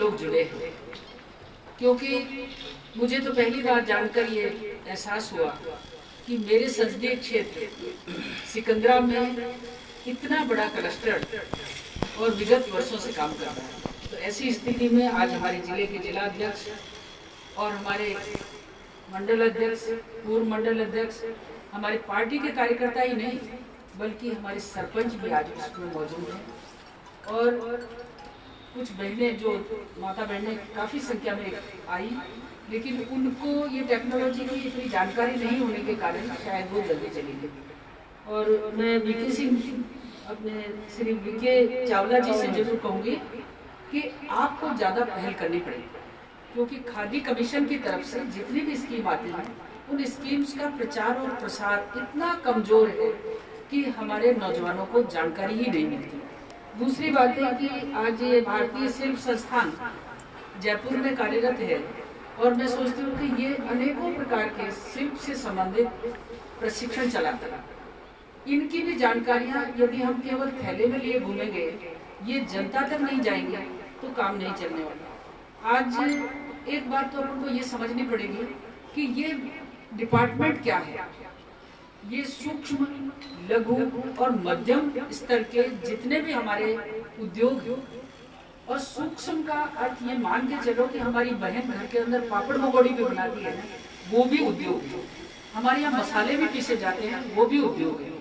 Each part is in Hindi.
लोग जुड़े हैं, क्योंकि मुझे तो पहली बार जानकर ये एहसास हुआ कि मेरे संसदीय क्षेत्र सिकंदरा में इतना बड़ा क्लस्टर और विगत वर्षों से काम कर रहा है। तो ऐसी स्थिति में आज हमारे जिले के जिला अध्यक्ष और हमारे मंडल अध्यक्ष, पूर्व मंडल अध्यक्ष, हमारे पार्टी के कार्यकर्ता ही नहीं बल्कि हमारे सरपंच भी आज उसमें मौजूद हैं और कुछ बहनें जो माता बहनें काफ़ी संख्या में आई, लेकिन उनको ये टेक्नोलॉजी की इतनी जानकारी नहीं होने के कारण शायद वो जल्दी चली गई। और मैं वीके सिंह अपने श्री वीके चावला जी से जरूर कहूँगी कि आपको ज़्यादा पहल करनी पड़ेगी, क्योंकि खादी कमीशन की तरफ से जितनी भी स्कीम आती है उन स्कीम्स का प्रचार और प्रसार इतना कमजोर है कि हमारे नौजवानों को जानकारी ही नहीं मिलती। दूसरी बात है कि आज ये भारतीय शिल्प संस्थान जयपुर में कार्यरत है और मैं सोचती हूँ कि ये अनेकों प्रकार के शिल्प से संबंधित प्रशिक्षण चलाता है। इनकी भी जानकारियाँ यदि हम केवल थैले में लिए घूमेंगे, ये जनता तक नहीं जाएंगे तो काम नहीं चलने वाला। आज एक बात तो हमको ये समझनी पड़ेगी कि ये डिपार्टमेंट क्या है। ये सूक्ष्म, लघु और मध्यम स्तर के जितने भी हमारे उद्योग, और सूक्ष्म का अर्थ ये मान के चलो कि हमारी बहन घर के अंदर पापड़ मगोड़ी भी बनाती है, वो भी उद्योग है। हमारे यहाँ मसाले भी पीसे जाते हैं, वो भी उद्योग है।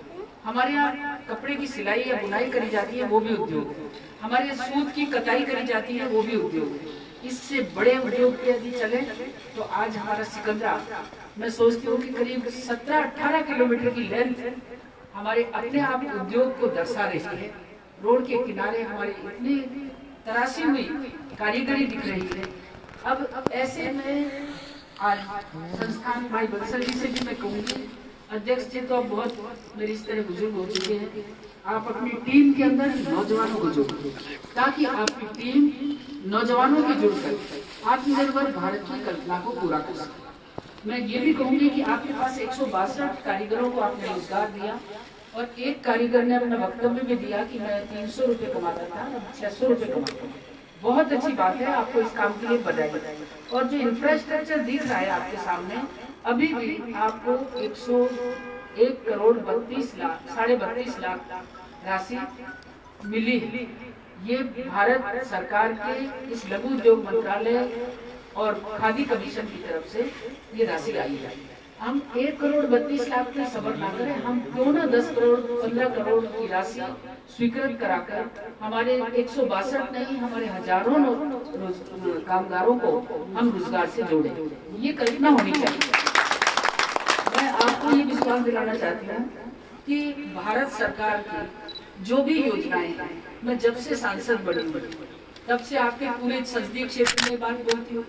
हमारे यहाँ कपड़े की सिलाई या बुनाई करी जाती है, वो भी उद्योग है। हमारे यहाँ सूत की कताई करी जाती है, वो भी उद्योग है। इससे बड़े उद्योग के यदि चले तो आज हमारा सिकंदरा, मैं सोचती हूँ कि करीब 17-18 किलोमीटर की लेंथ हमारे अपने आप उद्योग को दर्शा रही है। रोड के किनारे हमारी इतनी तराशी हुई कारीगरी दिख रही है। अब ऐसे में आज संस्थान भाई बंसल जी से भी मैं कहूँगी, अध्यक्ष जी तो अब बहुत मेरी इस तरह बुजुर्ग हो चुके हैं, आप अपनी टीम के अंदर नौजवानों को जोड़िए ताकि आपकी टीम नौजवानों की जुड़कर आत्मनिर्भर भारत की कल्पना को पूरा कर सके। मैं ये भी कहूँगी कि आपके पास 162 कारीगरों को आपने रोजगार दिया और एक कारीगर ने अपना वक्तव्य में दिया कि मैं 300 रुपये कमाता था, अब 600 रुपये कमाता हूँ। बहुत अच्छी बात है, आपको इस काम के लिए बधाई। और जो इंफ्रास्ट्रक्चर दिख रहा है आपके सामने, अभी भी आपको 101 करोड़ 32 लाख 32.5 लाख राशि मिली है। ये भारत सरकार के इस लघु उद्योग मंत्रालय और खादी कमीशन की तरफ से ये राशि आई है। हम 1 करोड़ 32 लाख में सबर ना करें, हम क्यों ना 10 करोड़ 15 करोड़ की राशि स्वीकृत कराकर हमारे 162 नहीं, हमारे हजारों कामगारों को हम रोजगार से जोड़ें। ये कल्पना होनी चाहिए। मैं आपको ये विश्वास दिलाना चाहती हूँ कि भारत सरकार की जो भी योजनाएं हैं, मैं जब से सांसद बनी हूँ तब से आपके पूरे संसदीय क्षेत्र में बात बोलती हूँ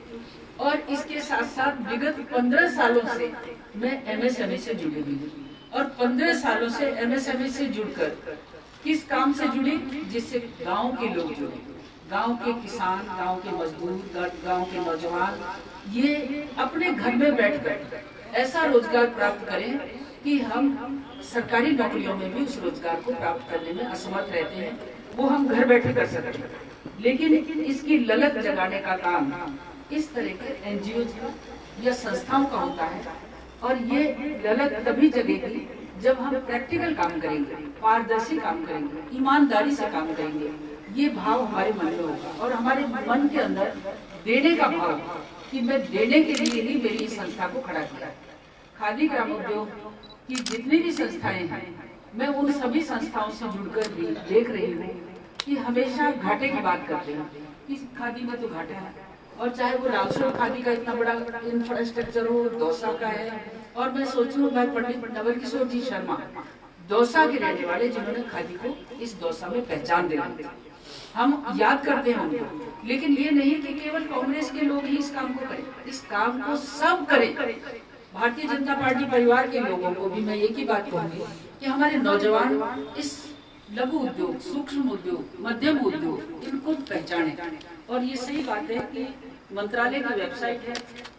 और इसके साथ साथ विगत 15 सालों से मैं एमएसएमई से जुड़ी हुई हूँ और 15 सालों से एमएसएमई से जुड़कर किस काम से जुड़ी, जिससे गांव के लोग जुड़े, गांव के किसान, गांव के मजदूर, गांव के नौजवान ये अपने घर में बैठकर ऐसा रोजगार प्राप्त करें कि हम सरकारी नौकरियों में भी उस रोजगार को प्राप्त करने में असमर्थ रहते हैं, वो हम घर बैठे कर सकते हैं। लेकिन इसकी ललक जगाने का काम इस तरह के एनजीओ या संस्थाओं का होता है और ये ललक तभी जगेगी जब हम प्रैक्टिकल काम करेंगे, पारदर्शी काम करेंगे, ईमानदारी से काम करेंगे। ये भाव हमारे मन में होगा और हमारे मन के अंदर देने का भाव कि मैं देने के लिए ही मेरी संस्था को खड़ा किया। खादी ग्रामोद्योग की जितनी भी संस्थाएं हैं, मैं उन सभी संस्थाओं से जुड़कर भी देख रही हूँ कि हमेशा घाटे की बात करते हैं कि खादी में तो घाटा है, और चाहे वो लालसोल खादी का इतना बड़ा इंफ्रास्ट्रक्चर हो, दौसा का है, और मैं सोचूं मैं पंडित नवल किशोर जी शर्मा दौसा के रहने वाले जिन्होंने खादी को इस दौसा में पहचान दिलाई, हम याद करते हैं उनको। लेकिन ये नहीं कि केवल कांग्रेस के लोग ही इस काम को करें, इस काम को सब करें। भारतीय जनता पार्टी परिवार के लोगों को भी मैं एक ही बात कहूंगी कि हमारे नौजवान इस लघु उद्योग, सूक्ष्म उद्योग, मध्यम उद्योग इनको पहचाने। और ये सही बात है कि मंत्रालय की वेबसाइट है,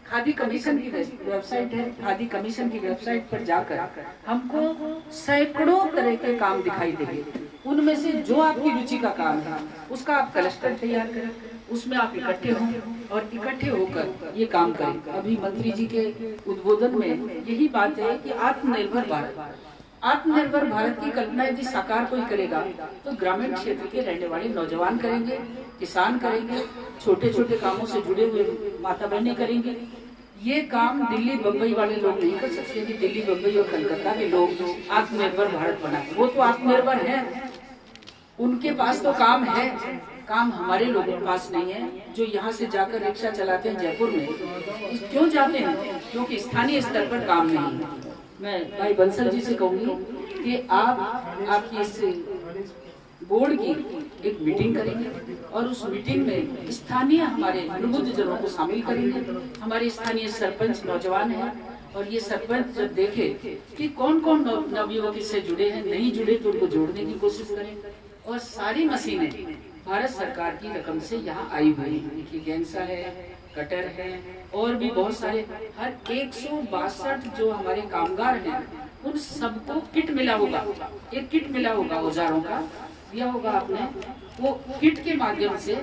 खादी कमीशन की वेबसाइट है, खादी कमीशन की वेबसाइट पर जाकर हमको सैकड़ों तरह के काम दिखाई देंगे। उनमें से जो आपकी रुचि का काम है उसका आप क्लस्टर तैयार करें, उसमें आप इकट्ठे हों और इकट्ठे होकर ये काम करें। अभी मंत्री जी के उद्बोधन में यही बात है कि आत्मनिर्भर भारत, आत्मनिर्भर भारत की कल्पना यदि साकार कोई करेगा तो ग्रामीण क्षेत्र के रहने वाले नौजवान करेंगे, किसान करेंगे, छोटे छोटे कामों से जुड़े हुए माता बहनें करेंगे। ये काम दिल्ली बम्बई वाले लोग नहीं कर सकते कि दिल्ली बम्बई और कलकत्ता के लोग आत्मनिर्भर भारत बनाए। वो तो आत्मनिर्भर है, उनके पास तो काम है, काम हमारे लोगों के पास नहीं है जो यहाँ से जाकर रिक्शा चलाते हैं जयपुर में। क्यों जाते हैं? क्योंकि स्थानीय स्तर पर काम नहीं है। मैं भाई बंसल जी से कहूंगी कि आपकी इस बोर्ड की एक मीटिंग करेंगे और उस मीटिंग में स्थानीय हमारे प्रबुद्ध जनों को शामिल करेंगे। हमारे स्थानीय सरपंच नौजवान हैं और ये सरपंच जब देखे कि कौन कौन नवयुवक इससे जुड़े हैं, नहीं जुड़े तो उनको जोड़ने की कोशिश करें। और सारी मशीनें भारत सरकार की रकम से यहाँ आई हुई हैं। देखिए गेंसा है, कटर है और भी बहुत सारे, हर 162 जो हमारे कामगार हैं उन सबको किट मिला होगा, एक किट मिला होगा, औजारों का दिया होगा आपने, वो किट के माध्यम से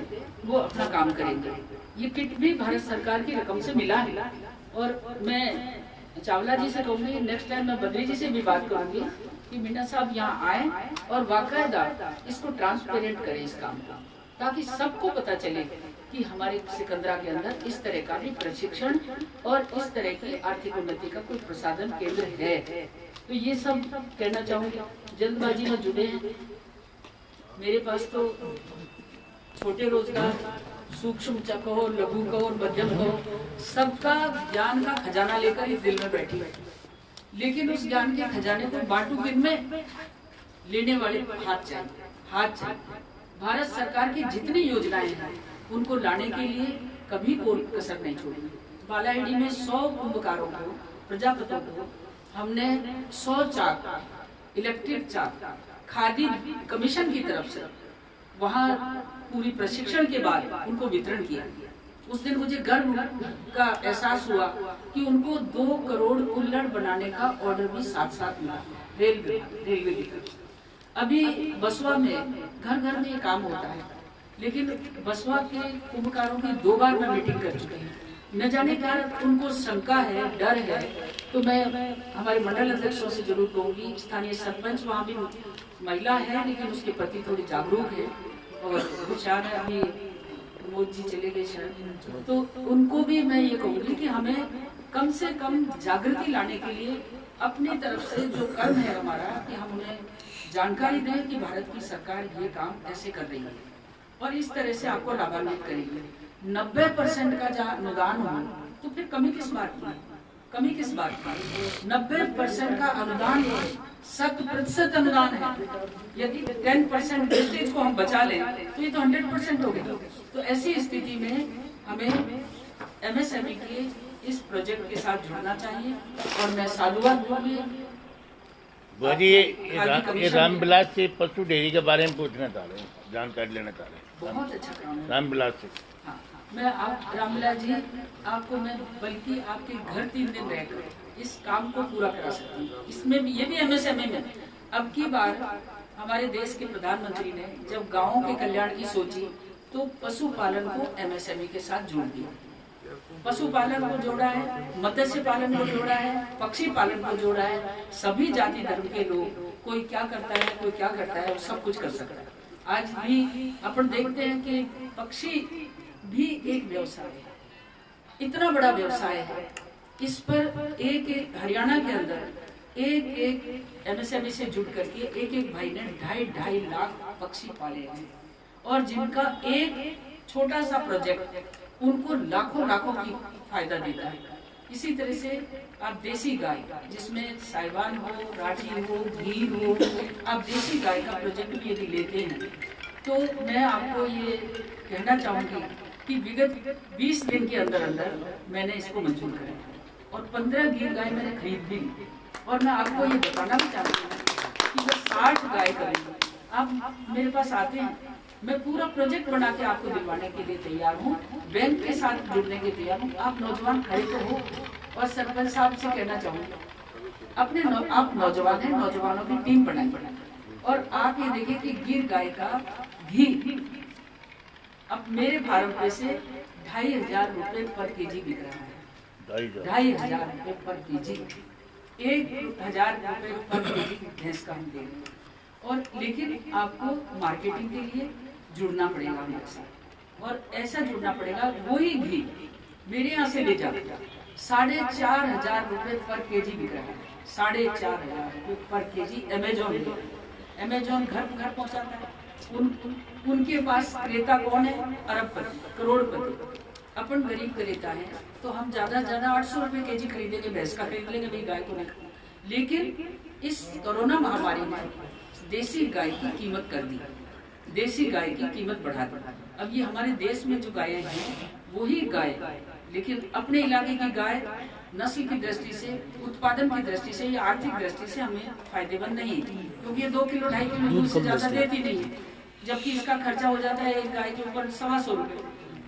वो अपना काम करेंगे। ये किट भी भारत सरकार की रकम से मिला है। और मैं चावला जी से कहूंगी, नेक्स्ट टाइम मैं बद्री जी से भी बात करूंगी कि मीना साहब यहाँ आए और बाकायदा इसको ट्रांसपेरेंट करें इस काम का, ताकि सबको पता चले कि हमारे सिकंदरा के अंदर इस तरह का भी प्रशिक्षण और इस तरह की आर्थिक उन्नति का कोई प्रसाधन केंद्र है। तो ये सब कहना चाहूंगी। जल्दबाजी में जुड़े हैं, मेरे पास तो छोटे रोजगार, सूक्ष्म कहो, लघु कहो, मध्यम कहो, सबका ज्ञान का खजाना लेकर इस दिल में बैठी, लेकिन उस ज्ञान के खजाने को बांटू किन में? लेने वाले हाथ चाहिए, हाथ चाहिए। भारत सरकार की जितनी योजनाएं हैं उनको लाने के लिए कभी कोई कसर नहीं छोड़ी। बालाईडी में 100 कुंभकारों को, प्रजापतियों को हमने 100 चाक, इलेक्ट्रिक चाक, खादी कमीशन की तरफ से वहाँ पूरी प्रशिक्षण के बाद उनको वितरण किया। उस दिन मुझे गर्व का एहसास हुआ कि उनको 2 करोड़ कुल्हड़ बनाने का ऑर्डर भी साथ साथ मिला रेलवे की तरफ। अभी बसवा में घर घर में ये काम होता है, लेकिन बसवा के कुंभकारों की 2 बार मैं मीटिंग कर चुकी हूँ। न जाने क्या उनको शंका है, डर है। तो मैं हमारे मंडल अध्यक्षों से जरूर कहूँगी, स्थानीय सरपंच वहाँ भी महिला है लेकिन उसके प्रति थोड़ी जागरूक है और होशियार है। अभी प्रमोद जी चले गए शायद, तो उनको भी मैं ये कहूँगी कि हमें कम से कम जागृति लाने के लिए अपनी तरफ से जो कर्म है हमारा, कि हम उन्हें जानकारी दें कि भारत की सरकार ये काम ऐसे कर रही है और इस तरह से आपको लाभान्वित करेगी। 90% का जहाँ अनुदान हो तो फिर कमी किस बात की? कमी किस बात की? 90% का अनुदान 100% अनुदान है। यदि 10% वेस्टेज को हम बचा लें तो ये तो 100% हो गया। तो ऐसी स्थिति में हमें MSME के इस प्रोजेक्ट के साथ जुड़ना चाहिए और मैं साधुवाद दूंगी। ये रामविलास से पशु डेयरी के बारे में पूछना चाह रहे हैं, जानकारी लेना चाह रहे हैं। बहुत अच्छा काम है रामविलास से। हाँ, मैं आप रामविलास जी, आपको मैं बल्कि आपके घर 3 दिन रहकर इस काम को पूरा करा सकती हूँ। इसमें भी, ये भी MSME में अब की बार हमारे देश के प्रधानमंत्री ने जब गाँवों के कल्याण की सोची तो पशुपालन को MSME के साथ जोड़ दिया। पशुपालन को जोड़ा है, मत्स्य पालन को जोड़ा है, पक्षी पालन को जोड़ा है। सभी जाति धर्म के लोग, कोई क्या करता है, कोई क्या करता है, सब कुछ कर सकता है। आज भी अपन देखते हैं कि पक्षी भी एक व्यवसाय है, इतना बड़ा व्यवसाय है। इस पर एक हरियाणा के अंदर एक MSME से जुड़ करके एक भाई ने 2.5 लाख पक्षी पाले हैं और जिनका एक छोटा सा प्रोजेक्ट उनको लाखों की फायदा देता है। इसी तरह से आप देसी गाय, जिसमें साहिवाल हो, राठी हो, गीर हो, आप देसी गाय का प्रोजेक्ट भी यदि लेते हैं तो मैं आपको ये कहना चाहूँगी कि विगत 20 दिन के अंदर मैंने इसको मंजूर करा और 15 गीर गाय मैंने खरीद भी ली। और मैं आपको ये बताना भी चाहती हूँ कि वो 60 गाय करेंगे। आप मेरे पास आते हैं, मैं पूरा प्रोजेक्ट बना के आपको दिलवाने के लिए तैयार हूँ, बैंक के साथ जुड़ने के तैयार हूँ। आप नौजवान खड़े तो हो। और सरपंच साहब से कहना चाहूँगी, आप नौजवान हैं, नौजवानों की टीम बनाई और आप ये देखिए कि गिर गाय का घी अब मेरे फार्म पे से 2,500 रुपए पर केजी बिक रहा है। 2,500 रुपए पर केजी, 1,000 रुपए पर केजी भैंस का हम दे रहे हैं। और लेकिन आपको मार्केटिंग के लिए जुड़ना पड़ेगा हमारे साथ, और ऐसा जुड़ना पड़ेगा वही भी मेरे यहाँ से ले जाकर 4,500 रुपए पर केजी बिक रहा है। 4,500 रुपए पर केजी अमेजोन घर पहुँचाता है। उनके पास क्रेता कौन है? अरबपति, करोड़पति। अपन गरीब क्रेता है तो हम ज्यादा से ज्यादा 800 रुपए केजी खरीदेंगे, भैंस का खरीद लेंगे, भाई गाय को नहीं। लेकिन इस कोरोना महामारी में देसी गाय की कीमत कर दी, देसी गाय की कीमत बढ़ा दी। अब ये हमारे देश में जो गायें हैं वही गाय, लेकिन अपने इलाके की गाय नस्ल की दृष्टि से, उत्पादन की दृष्टि से या आर्थिक दृष्टि से हमें फायदेमंद नहीं है, क्योंकि ये 2 किलो 2.5 किलो दूध से ज्यादा देती नहीं है, जबकि इसका खर्चा हो जाता है एक गाय के ऊपर 125 रुपए।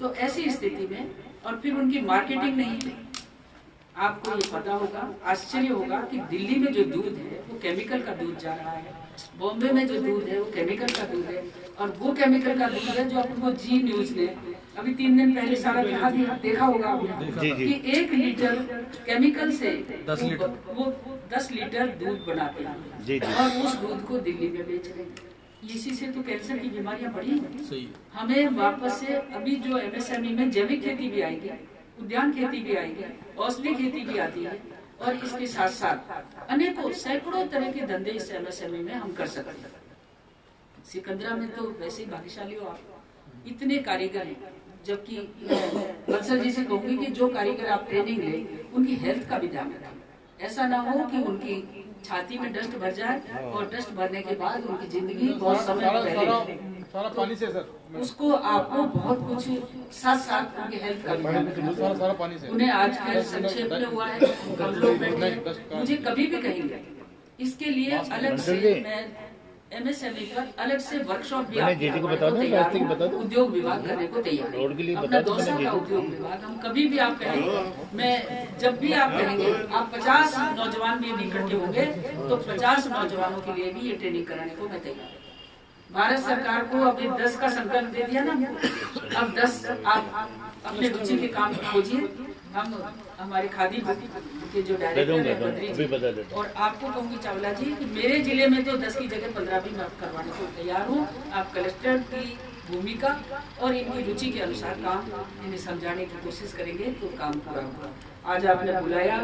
तो ऐसी स्थिति में, और फिर उनकी मार्केटिंग नहीं है। आपको ये पता होगा, आश्चर्य होगा कि दिल्ली में जो दूध है वो केमिकल का दूध जा रहा है, बॉम्बे में जो दूध है वो केमिकल का दूध है, और वो केमिकल का दूध है जो आपको जी न्यूज ने अभी 3 दिन पहले सारा देखा होगा आपने कि 1 लीटर केमिकल से 10 लीटर दूध बनाते हैं, और उस दूध को दिल्ली में बेच रहे हैं। इसी से तो कैंसर की बीमारियां बढ़ी हैं। हमें वापस से अभी जो एमएसएमई में जैविक खेती भी आएगी, उद्यान खेती भी आएगी, औषधि खेती भी आती है, और इसके साथ साथ अनेकों सैकड़ों तरह के धंधे इस एमएसएमई में हम कर सकते हैं। सिकंदरा में तो वैसे ही भाग्यशाली हो आप, इतने कारीगर हैं। जबकि बंसल जी से कहूंगी कि जो कारीगर आप ट्रेनिंग ले उनकी हेल्थ का भी ध्यान रखें। ऐसा ना हो कि उनकी छाती में डस्ट भर जाए और डस्ट भरने के बाद उनकी जिंदगी बहुत समय पहले सारा पानी से सर, उसको आपको बहुत कुछ साथ साथ उनके हेल्थ का भी ध्यान रखना चाहिए। सारा पानी से उन्हें आज के संक्षेप में हुआ है, कम लोग बैठे मुझे कभी भी कहेंगे, इसके लिए अलग से मैं एमएसएमई पर अलग से वर्कशॉप भी उद्योग विभाग करने को तैयार है। अपना दौसा का उद्योग विभाग हम कभी भी आप कहेंगे, मैं जब भी आप कहेंगे, आप 50 नौजवान भी यदि इकट्ठे होंगे तो 50 नौजवानों के लिए भी ये ट्रेनिंग कराने को मैं तैयार हूँ। भारत सरकार को अभी 10 का संकल्प दे दिया ना, अब 10 आप अपने रुचि के काम खोजिए। हम हमारे खादी के जो डायरेक्टर है बद्री जी, और आपको कहूँगी चावला जी कि मेरे जिले में तो 10 की जगह 15 भी मैं करवाने को तैयार हूँ। आप कलेक्टर की भूमिका और इनकी रुचि के अनुसार काम इन्हें समझाने की कोशिश करेंगे तो काम पूरा होगा। आज आपने बुलाया,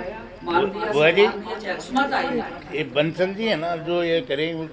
मान दिया, चाहे अकस्मात आई। ये बंसल जी है ना जो ये करेंगे